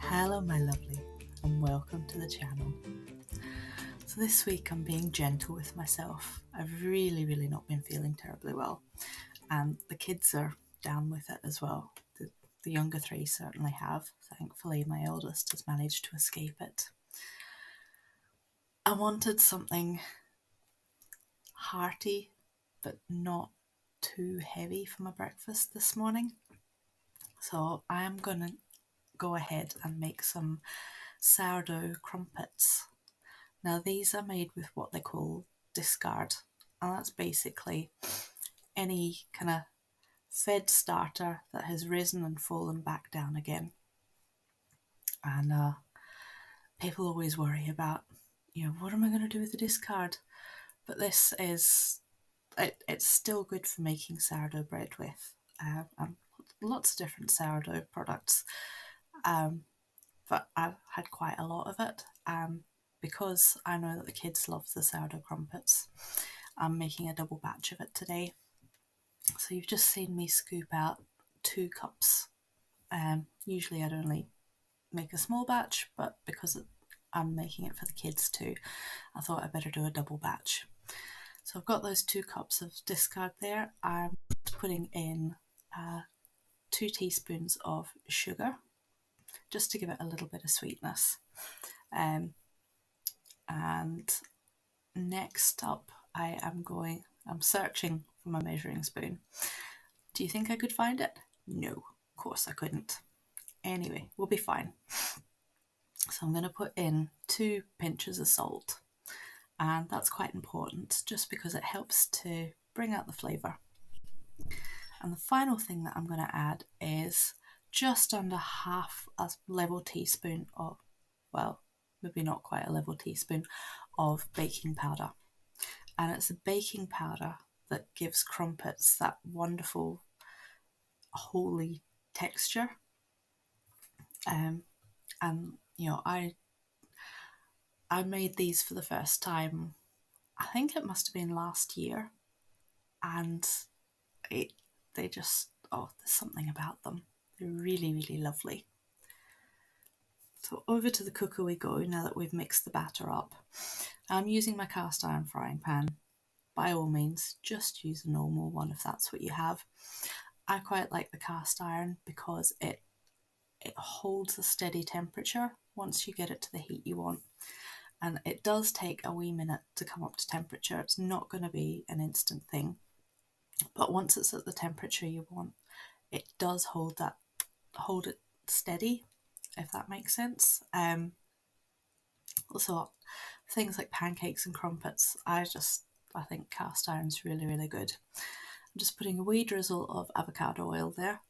Hello my lovely, and welcome to the channel. So this week I'm being gentle with myself. I've really not been feeling terribly well, and the kids are down with it as well. The younger three certainly have. Thankfully my eldest has managed to escape it. I wanted something hearty but not too heavy for my breakfast this morning. So I am going to go ahead and make some sourdough crumpets. Now these are made with what they call discard, and that's basically any kind of fed starter that has risen and fallen back down again. And people always worry about, what am I going to do with the discard? But this is, it's still good for making sourdough bread with, and lots of different sourdough products. But I've had quite a lot of it. Because I know that the kids love the sourdough crumpets, I'm making a double batch of it today. So you've just seen me scoop out 2 cups. Usually I'd only make a small batch, but because I'm making it for the kids too, I thought I'd better do a double batch. So I've got those 2 cups of discard there. I'm putting in 2 teaspoons of sugar, just to give it a little bit of sweetness. And next up I'm searching for my measuring spoon. Do you think I could find it? No, of course I couldn't. Anyway, we'll be fine. So I'm going to put in 2 pinches of salt, and that's quite important just because it helps to bring out the flavour. And the final thing that I'm going to add is just under half a level teaspoon of, well, maybe not quite a level teaspoon of baking powder. And it's the baking powder that gives crumpets that wonderful holy texture. And I made these for the first time, I think it must have been last year, and there's something about them. They're really lovely. So over to the cooker we go now that we've mixed the batter up. I'm using my cast iron frying pan. By all means, just use a normal one if that's what you have. I quite like the cast iron because it holds a steady temperature once you get it to the heat you want. And it does take a wee minute to come up to temperature. It's not going to be an instant thing. But once it's at the temperature you want, it does hold it steady, if that makes sense. So things like pancakes and crumpets, I think cast iron's really good. I'm just putting a wee drizzle of avocado oil there.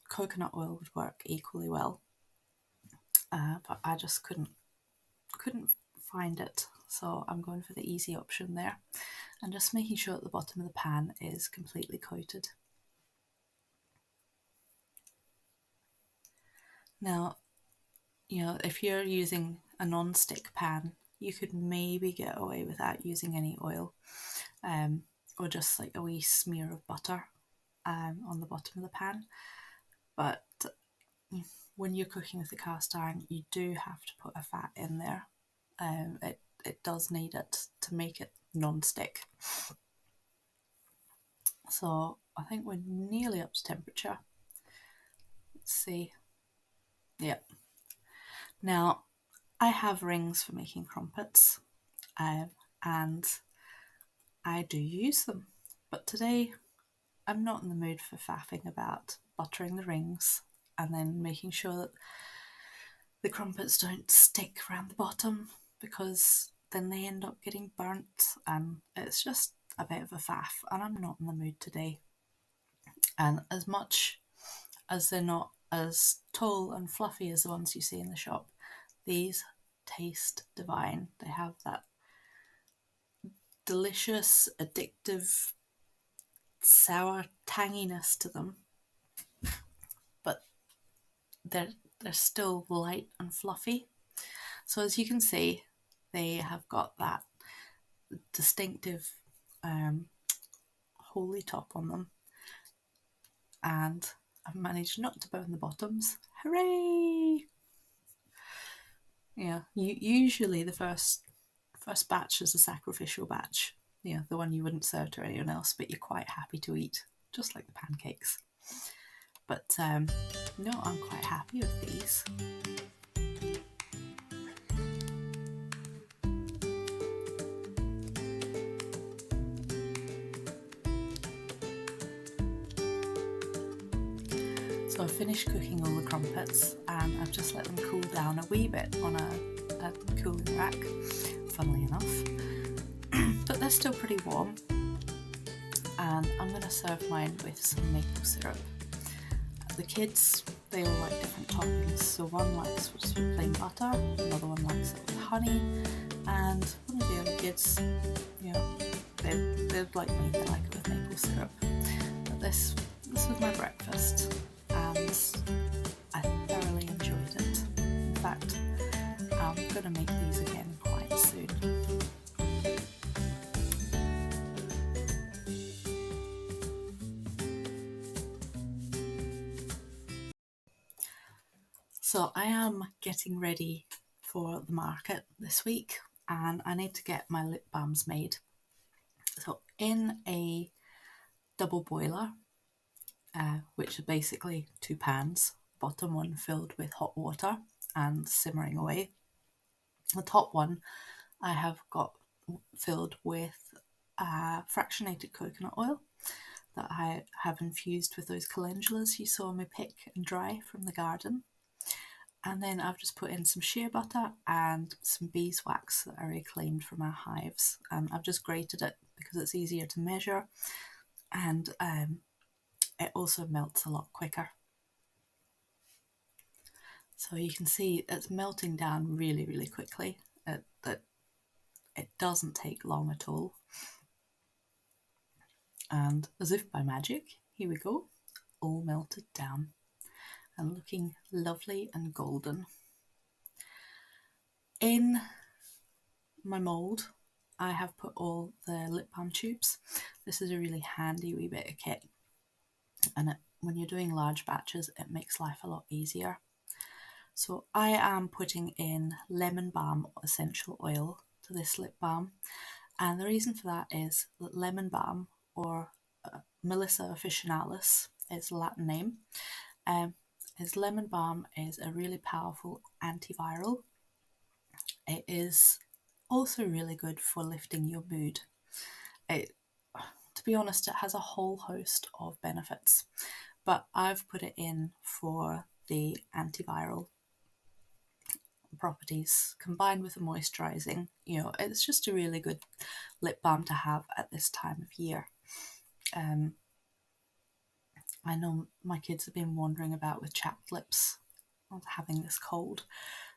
Coconut oil would work equally well, but I just couldn't find it, so I'm going for the easy option there, and just making sure that the bottom of the pan is completely coated. Now, if you're using a non-stick pan, you could maybe get away without using any oil, or just like a wee smear of butter on the bottom of the pan. But when you're cooking with the cast iron, you do have to put a fat in there. It does need it to make it non-stick. So I think we're nearly up to temperature. Let's see. Yep. Now, I have rings for making crumpets, and I do use them. But today, I'm not in the mood for faffing about buttering the rings and then making sure that the crumpets don't stick around the bottom, because then they end up getting burnt, and it's just a bit of a faff, and I'm not in the mood today. And as much as they're not as tall and fluffy as the ones you see in the shop, these taste divine. They have that delicious, addictive, sour tanginess to them, but they're still light and fluffy. So as you can see, they have got that distinctive holy top on them, and I've managed not to burn the bottoms. Hooray! Yeah, usually the first batch is a sacrificial batch. Yeah, the one you wouldn't serve to anyone else, but you're quite happy to eat, just like the pancakes. But no, I'm quite happy with these. So I've finished cooking all the crumpets and I've just let them cool down a wee bit on a cooling rack, funnily enough. But they're still pretty warm, and I'm going to serve mine with some maple syrup. The kids, they all like different toppings, so one likes just with plain butter, another one likes it with honey, and one of the other kids, you know, they're like me, they like it with maple syrup. But this was my breakfast, and I thoroughly enjoyed it. In fact, I'm going to make these again quite soon. So I am getting ready for the market this week, and I need to get my lip balms made. So in a double boiler, which are basically 2 pans, bottom one filled with hot water and simmering away. The top one I have got filled with fractionated coconut oil that I have infused with those calendulas you saw me pick and dry from the garden. And then I've just put in some shea butter and some beeswax that I reclaimed from our hives. I've just grated it because it's easier to measure, and it also melts a lot quicker. So you can see it's melting down really, really quickly. It doesn't take long at all. And as if by magic, here we go, all melted down and looking lovely and golden. In my mould, I have put all the lip balm tubes. This is a really handy wee bit of kit, and when you're doing large batches, it makes life a lot easier. So I am putting in lemon balm essential oil to this lip balm, and the reason for that is that lemon balm, or Melissa officinalis, its Latin name, lemon balm is a really powerful antiviral. It is also really good for lifting your mood. To be honest, it has a whole host of benefits, but I've put it in for the antiviral properties combined with the moisturizing. You know, it's just a really good lip balm to have at this time of year. I know my kids have been wandering about with chapped lips having this cold,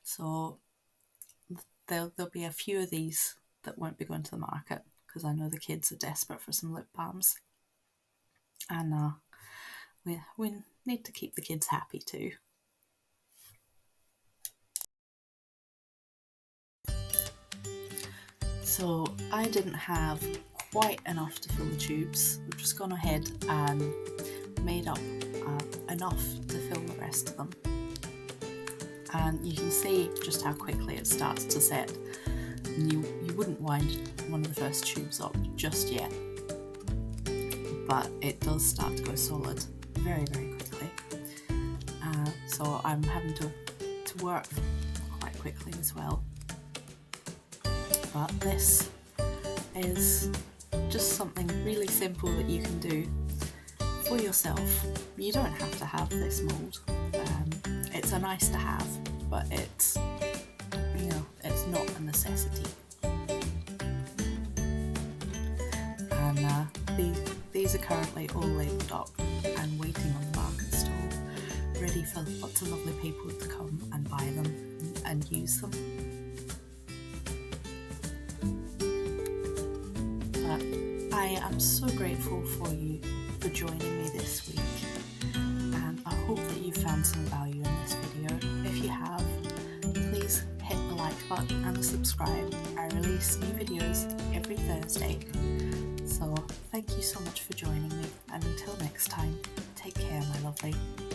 so there'll be a few of these that won't be going to the market because I know the kids are desperate for some lip balms, and we need to keep the kids happy too. So I didn't have quite enough to fill the tubes. I've just gone ahead and made up enough to fill the rest of them. And you can see just how quickly it starts to set. And you wouldn't wind one of the first tubes up just yet, but it does start to go solid very, very quickly. So I'm having to work quite quickly as well. But this is just something really simple that you can do for yourself. You don't have to have this mould. It's a nice to have, but it's not a necessity. And these are currently all labelled up and waiting on the market stall, ready for lots of lovely people to come and buy them and use them. But I am so grateful for you for joining me this week, and I hope that you found some value in this video. If you have, please hit the like button and subscribe. I release new videos every Thursday. So thank you so much for joining me, and until next time, take Take care, my lovely.